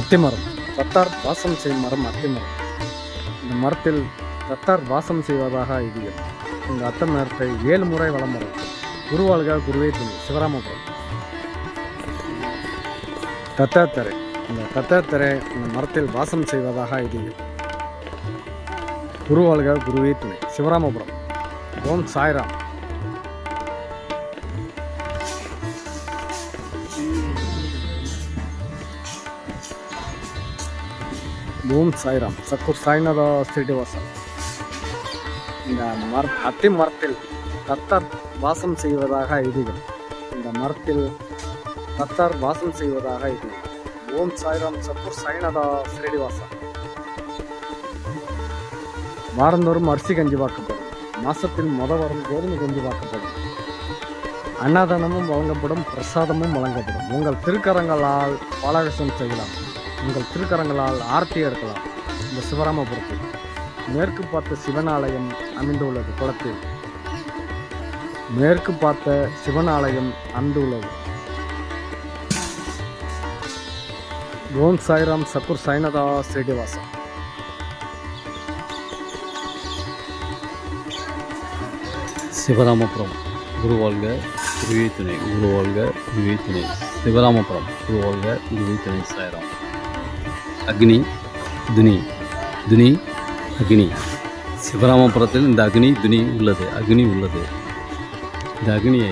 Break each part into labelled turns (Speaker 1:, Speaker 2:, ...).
Speaker 1: அத்திமரம். தத்தார் வாசம் செய்யும் மரம் அத்திமரம். இந்த மரத்தில் தத்தார் வாசம் செய்வதாக ஐதீகம். இந்த அத்த மரத்தை 7 முறை வலம் வரும். குருவாழ்க குருவே துணை. சிவராமபுரம். தத்தாத்தரை. இந்த தத்தாத்தரை இந்த மரத்தில் வாசம் செய்வதாக ஐதீகம். குருவாழ்க குருவே துணை. சிவராமபுரம். ஓம் சாய்ராம். ஓம் சாய்ராம். சக்குர் சாய்நாதா ஸ்ரீனிவாசன். இந்த அத்தி மரத்தில் தத்தார் வாசம் செய்வதாக ஐதீகம். இந்த மரத்தில் தத்தார் வாசம் செய்வதாக ஐதீகம். ஓம் சாய்ராம். சக்குர் சாய்நாதா ஸ்ரீனிவாசன். வாரந்தோறும் அரிசி கஞ்சி வாக்கப்படும். மாசத்தில் வாரம் கோதுமை கஞ்சி வாக்கப்படும். அன்னதானமும் வழங்கப்படும். பிரசாதமும் வழங்கப்படும். உங்கள் திருக்கரங்களால் பாலாபிஷேகம் செய்யலாம். உங்கள் திருக்கரங்களால் ஆர்த்தி எடுக்கலாம். இந்த சிவராமபுரத்தில் மேற்கு பார்த்த சிவன் ஆலயம் அமைந்துள்ளது. குளத்தில் மேற்கு பார்த்த சிவன் ஆலயம் அமைந்துள்ளது. ஓம் சாய்ராம். சக்குர் சாய்நாதா ஸ்ரீனிவாசா.
Speaker 2: சிவராமபுரம். குருவாழ்க குருவே துணை. குருவாழ்க குருவே துணை. சிவராமபுரம். குருவாழ்க குருவே துணை. சாய்ராம். அக்னி துனி. துனி அக்னி. சிவராமபுரத்தில் இந்த அக்னி துனி உள்ளது. அக்னி உள்ளது. இந்த அக்னியை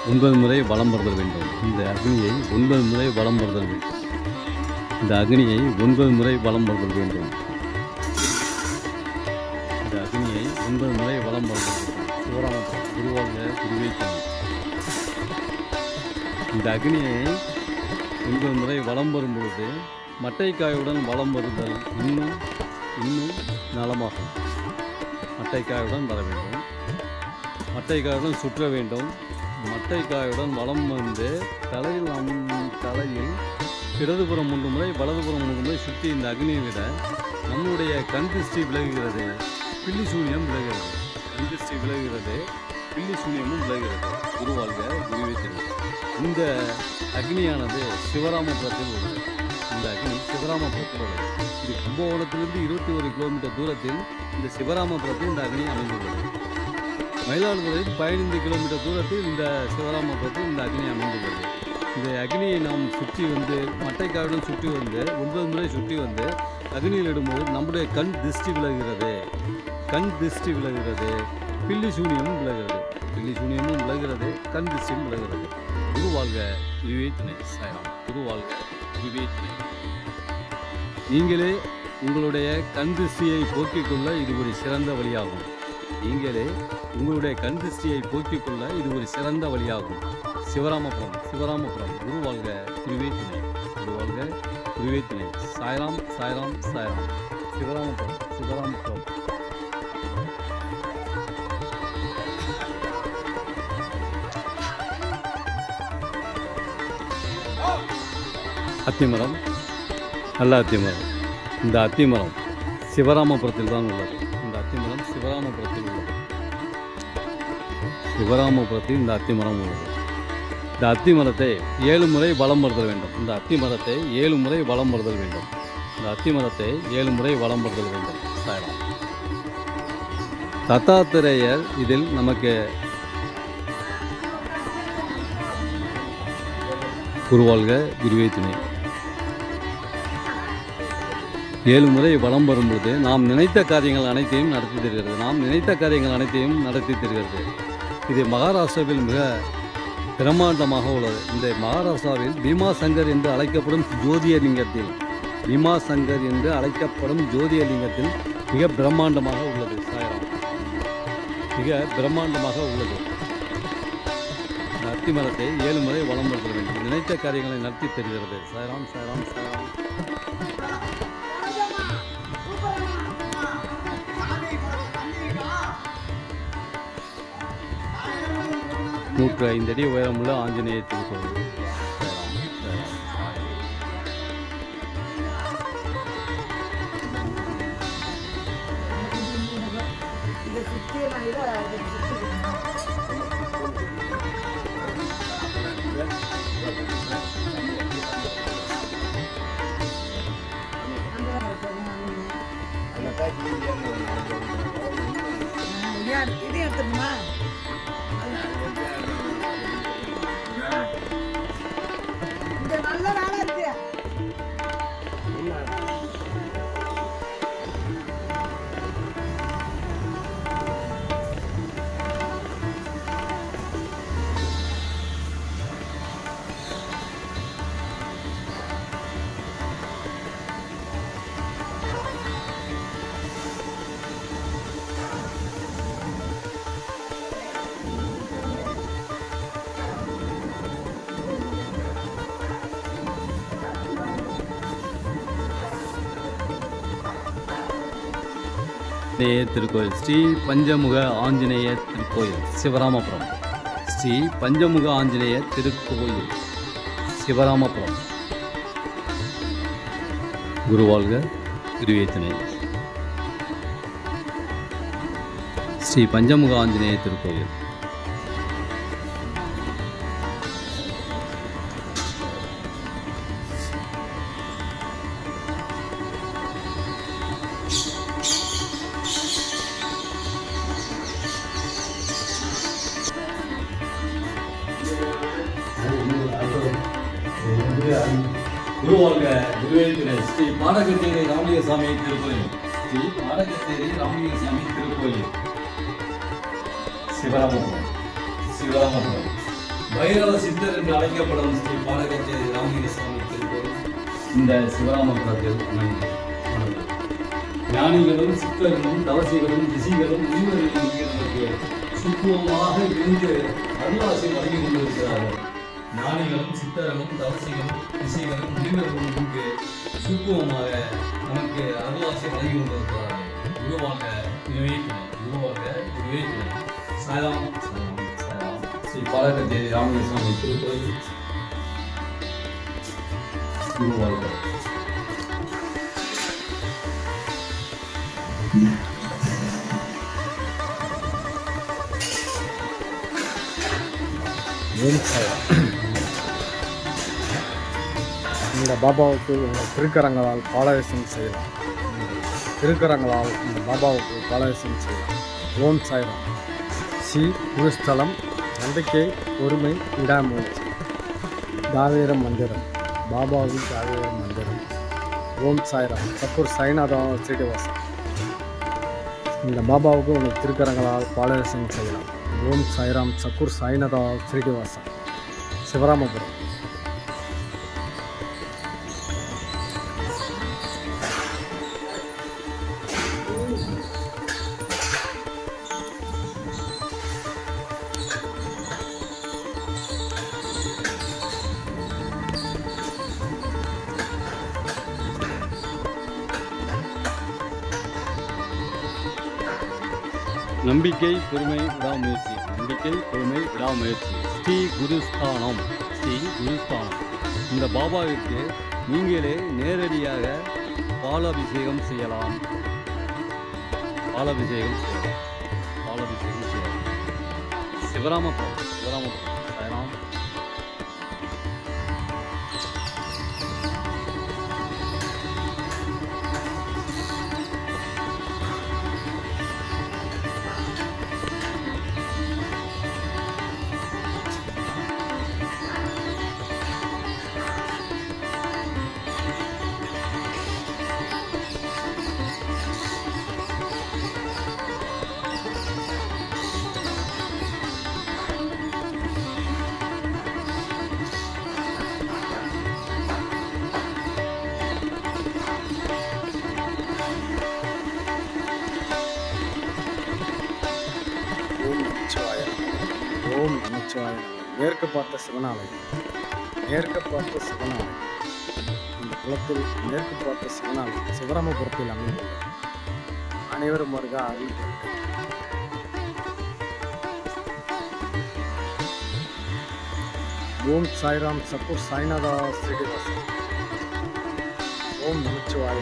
Speaker 2: 9 முறை வலம் வருதல் வேண்டும். இந்த அக்னியை 9 முறை வலம் வருதல் வேண்டும். இந்த அக்னியை 9 முறை வலம் வருதல் வேண்டும். இந்த அக்னியை 9 முறை வலம் வருதல் வேண்டும். சிவராமபுரம். குருவாழ்க குருவே துணை. இந்த அக்னியை 9 முறை வலம் வரும்பொழுது மட்டைக்காயுடன் வலம் வருதல் இன்னும் நலமாகும். மட்டைக்காயுடன் வர வேண்டும். மட்டைக்காயுடன் சுற்ற வேண்டும். மட்டைக்காயுடன் வலம் வந்து தலையில் இடதுபுறம் 3 முறை வலதுபுறம் 3 முறை சுற்றி இந்த அக்னியை விட நம்முடைய கண் திருஷ்டி விலகுகிறது. பில்லி சூனியம் விலகுகிறது. கண் திருஷ்டி விலகுகிறது. பில்லி சூனியமும் விலகுகிறது. குருவாழ்க குருவே துணை. இந்த அக்னியானது சிவராமபுரத்தில் உள்ளது. இந்த அக்னி சிவராமபுரத்தில் உள்ளது. இது கும்பகோணத்திலிருந்து 21 கிலோமீட்டர் தூரத்தில் இந்த சிவராமபுரத்தில் இந்த அக்னி அமைந்துள்ளது. மயிலாடுதுறையில் 15 கிலோமீட்டர் தூரத்தில் இந்த சிவராமபுரத்தில் இந்த அக்னி அமைந்துள்ளது. இந்த அக்னியை நாம் சுற்றி வந்து மட்டைக்காயுடன் சுற்றி வந்து 9 முறை சுற்றி வந்து அக்னியில் இடும்போது நம்முடைய கண் திருஷ்டி விலகுகிறது. கண் திருஷ்டி விலகுகிறது. பில்லி சூனியமும் விலகுகிறது. பில்லி சூனியமும் விலகுகிறது. கண் திருஷ்டியும் விலகுகிறது. குருவாழ்க குருவே துணை. சாய்ராம். குருவாழ்க குருவே துணை. நீங்களே உங்களுடைய கண் திருஷ்டியை போக்கிக் கொள்ள இது ஒரு சிறந்த வழியாகும். நீங்களே உங்களுடைய கண் திருஷ்டியை போக்கிக் கொள்ள இது ஒரு சிறந்த வழியாகும். சிவராமபுரம். சிவராமபுரம். குருவாழ்க குருவே துணை. குருவாழ்க குருவே துணை. சாய்ராம். சாய்ராம். சாய்ராம். சிவராமபுரம். சிவராமபுரம். அத்திமரம். நல்ல அத்திமரம். இந்த அத்திமரம் சிவராமபுரத்தில் தான் உள்ளது. இந்த அத்திமரம் சிவராமபுரத்தில் உள்ளது. சிவராமபுரத்தில் இந்த அத்திமரம் உள்ளது. இந்த அத்திமரத்தை 7 முறை வலம் வருதல் வேண்டும். இந்த அத்திமரத்தை 7 முறை வலம் வருதல் வேண்டும். இந்த அத்திமரத்தை 7 முறை வலம் வருதல் வேண்டும். சாயலாம். தத்தாத்திரேயர் இதில் நமக்கு குருவாழ்க குருவே துணை. 7 முறை வலம் வரும்போது நாம் நினைத்த காரியங்கள் அனைத்தையும் நடத்தி தருகிறது. நாம் நினைத்த காரியங்கள் அனைத்தையும் நடத்தி தருகிறது. இது மகாராஷ்டிராவில் மிக பிரம்மாண்டமாக உள்ளது. இந்த மகாராஷ்டிராவில் பீமா சங்கர் என்று அழைக்கப்படும் ஜோதியலிங்கத்தில் மிக பிரம்மாண்டமாக உள்ளது. சாயராம். மிக பிரம்மாண்டமாக உள்ளது. இந்த அத்திமரத்தை 7 முறை வலம் வருதல் வேண்டும். நினைத்த காரியங்களை நடத்தி தருகிறது. சாயராம். சாயராம். சாயராம். 105 அடி உயரமுள்ள ஆஞ்சநேயர் திருக்கோவில்.
Speaker 3: இது எடுத்துமா இங்க நல்ல வேலை இருக்கு.
Speaker 2: திருக்கோயில் ஸ்ரீ பஞ்சமுக ஆஞ்சநேய திருக்கோயில் சிவராமபுரம். ஸ்ரீ பஞ்சமுக ஆஞ்சநேய திருக்கோயில் சிவராமபுரம். குருவாழ்க குருவே துணை. ஸ்ரீ பஞ்சமுக ஆஞ்சநேய திருக்கோயில். குருவாழ்க குருவே துணை. ஸ்ரீ பாடகத்தேரி ராமலிங்கசாமி திருக்கோயில். ஸ்ரீ பாடகத்தேரி ராமலிங்கசாமி திருக்கோயில் சிவராமபுரம். சிவராமபுரம். பைரவ சித்தர் என்று அழைக்கப்படும் ஸ்ரீ பாடகத்தேரி ராமலிங்கசாமி திருக்கோயில் இந்த சிவராமபுரத்தில் அமைந்துள்ளது. ஞானிகளும் சித்தர்களும் தவசிகளும் ரிஷிகளும் முனிவர்களும் இங்கே நமக்கு சுக்குவமாக இருந்து அருளாசி வழங்கி கொண்டிருக்கிறார்கள். ஞானிகளும் சித்தர்களும் தவசிகளும் ரிஷிகளும் முனிவர்களும் இங்கு சுக்குவமாக நமக்கு அருளாசி வழங்கி கொண்டிருக்கிறார்கள். குருவாக குருவே துணை. குருவாக குருவே துணை. சாய்ராம் சாய்ராம் சாய்ராம். ஸ்ரீ பாடகத்தேரி ராமலிங்கசாமி திருக்கோயில் குருவாழ்க.
Speaker 1: இந்த பாபாவுக்கு உங்கள் திருக்கரங்களால் பாலாபிஷேகம் செய்யலாம். திருக்கரங்களால் இந்த பாபாவுக்கு பாலாபிஷேகம் செய்யலாம். ஓம் சாய்ராம். ஸ்ரீ குருஸ்தலம். நம்பிக்கை, பொறுமை, விடாமுயற்சி. தாவேர மந்திரம். பாபாவின் தாவேர மந்திரம். ஓம் சாய்ராம். சக்கூர் சாய்நாதா ஸ்ரீனிவாசன். இந்த பாபாவுக்கு உங்கள் திருக்கரங்களால் பாலாபிஷேகம் செய்யலாம். ஓம் சாய்ராம். சக்கூர் சாய்நாதா ஸ்ரீனிவாசன். சிவராமபுரம்.
Speaker 2: நம்பிக்கை, பொறுமை, விடாமுயற்சி. நம்பிக்கை, பொறுமை, விடாமுயற்சி. ஸ்ரீ குருஸ்தானம். ஸ்ரீ குருஸ்தானம். இந்த பாபாவிற்கு நீங்களே நேரடியாக பாலாபிஷேகம் செய்யலாம். பாலாபிஷேகம் செய்யலாம். பாலாபிஷேகம் செய்யலாம். சிவராமபுரம். சிவராமபுரம். சாய்ராம்.
Speaker 1: ஓம் நமச்சிவாய. மேற்கு பார்த்த சிவனாலயம். மேற்கு பார்த்த சிவனாலயம். இந்த குளத்தில் மேற்கு பார்த்த சிவனாலயம் சிவராமபுரத்தில் அமைந்துள்ளது. அனைவரும் வருக அருள். ஓம் சாய்ராம். சக்கூர் சாய்நாதா ஸ்ரீனிவாசன். ஓம் நமச்சிவாய.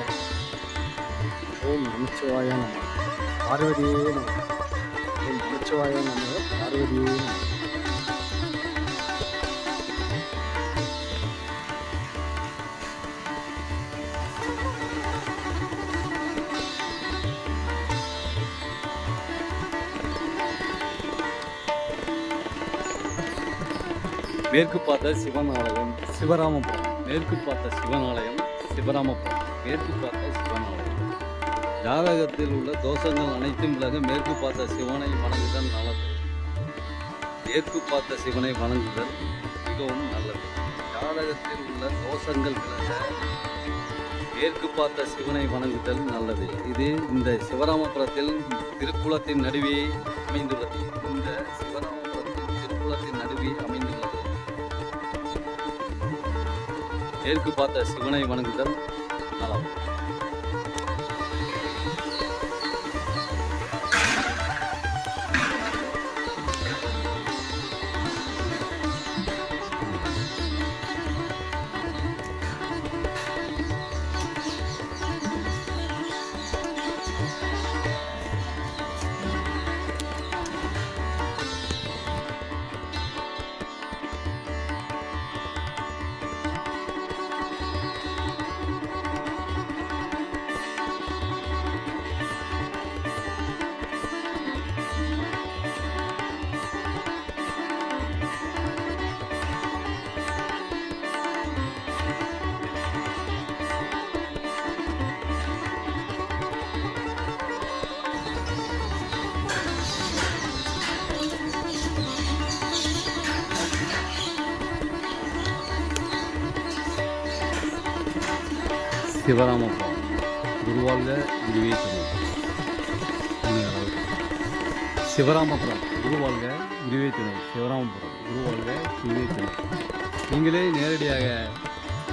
Speaker 1: ஓம் நமச்சிவாய நம. பார்வதியே நம. ஓம் நமச்சிவாய நம. பார்வதியே நம.
Speaker 2: மேற்கு பார்த்த சிவன் ஆலயம் சிவராமபுரம். மேற்கு பார்த்த சிவன் ஆலயம் சிவராமபுரம். மேற்கு பார்த்த சிவன் ஆலயம். ஜாதகத்தில் உள்ள தோஷங்கள் அனைத்தும் விலக மேற்கு பார்த்த சிவனை வணங்குதல் நல்லது. மேற்கு பார்த்த சிவனை வணங்குதல் மிகவும் நல்லது. ஜாதகத்தில் உள்ள தோஷங்கள் விலக மேற்கு பார்த்த சிவனை வணங்குதல் நல்லது. இது இந்த சிவராமபுரத்தில் திருக்குளத்தின் நடுவே அமைந்துள்ளது. இந்த சிவராமபுரத்தில் திருக்குளத்தின் நடுவே அமைந்துள்ளது. மேற்கு பார்த்த சிவனை வணங்குதல் நலம். சிவராமபுரம் குருவாழ்க குருவே துணை. சிவராமபுரம் குருவாழ்க குருவே துணை. சிவராமபுரம் குருவாழ்க குருவே துணை. நீங்களே நேரடியாக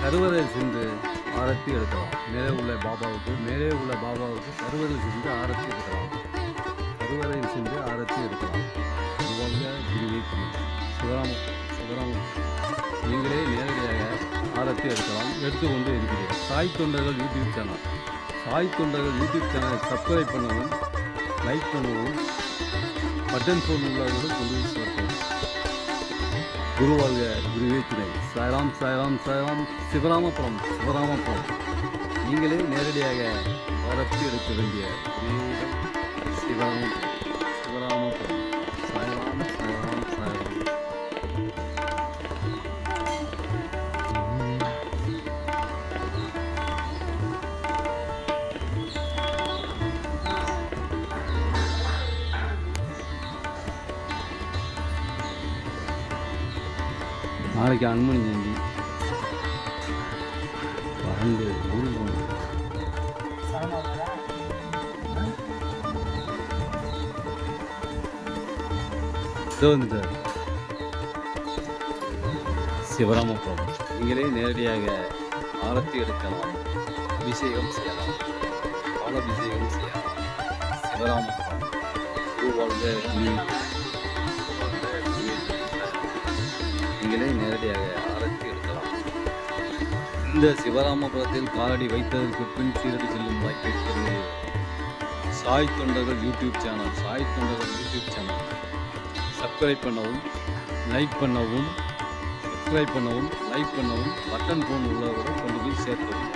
Speaker 2: கருவறையில் சென்று ஆரத்தி எடுக்கலாம். மேலே உள்ள பாபாவுக்கு கருவறையில் சென்று ஆரத்தி எடுக்கலாம். கருவறையில் சென்று ஆரத்தி எடுக்கலாம். குருவாழ்க குருவே துணை. சிவராமபுரம் நீங்களே நேரடியாக ஆரத்தி எடுக்கலாம். எடுத்துக்கொண்டு இருக்கிறேன். சாய் தொண்டர்கள் யூடியூப் சேனல். சாய் தொண்டர்கள் யூடியூப் சேனலை சப்ஸ்கிரைப் பண்ணவும், லைக் பண்ணவும், பட்டன் ஃபோன் உள்ளவர்களும் கொண்டு போய் சேர்க்கவும். குருவாழ்க குருவே துணை. சாய்ராம் சாய்ராம் சாய்ராம். சிவராமபுரம் நீங்களே நேரடியாக ஆரத்தி எடுக்க வேண்டிய சிவராமபுரம். சாய்ராம் சாய்ராம் சாய்ராம். நாளைக்கு அனுமன் ஜெயந்தி. பறந்து ஊருக்கு வந்துட்டார். சிவராமபுரம் நீங்களே நேரடியாக ஆரத்தி எடுக்கலாம், அபிஷேகம் செய்யலாம், பாலாபிஷேகம் செய்யலாம். சிவராமபுரம் குருவாழ்க நீங்களே நேரடியாக ஆரத்தி எடுக்கலாம். இந்த சிவராமபுரத்தில் காலடி வைத்ததற்கு பின் சீரடி செல்லும் வாய்ப்பை பெறுகிறீர்கள். சாய் தொண்டர்கள் யூடியூப் சேனல். சப்ஸ்கிரைப் பண்ணவும், லைக் பண்ணவும், பட்டன் ஃபோன் உள்ளவரை கொண்டு போய் சேர்க்கவும்.